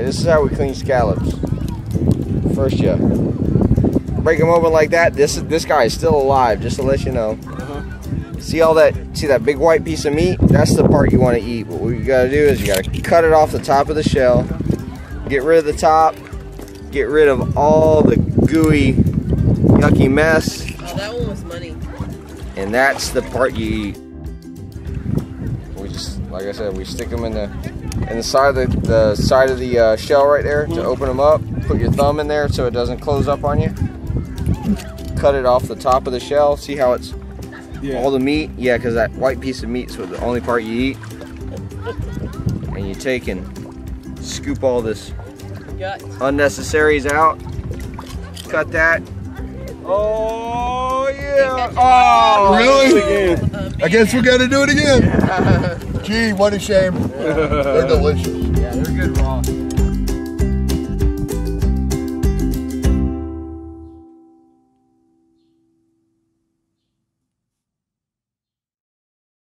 this is how we clean scallops. First, you break them open like that. This guy is still alive, just to let you know. See all that? See that big white piece of meat? That's the part you want to eat. But what you gotta do is you gotta cut it off the top of the shell. Get rid of the top. Get rid of all the gooey, yucky mess. Oh, that one was money. And that's the part you eat. We just, like I said, we stick them in the side of the shell right there to open them up. Put your thumb in there so it doesn't close up on you. Cut it off the top of the shell. See how it's all the meat? Yeah, because that white piece of meat is the only part you eat. And you take and scoop all this unnecessaries out. Cut that. Oh yeah! Oh, really? I guess we got to do it again. Gee, what a shame. They're delicious. Yeah, they're good raw.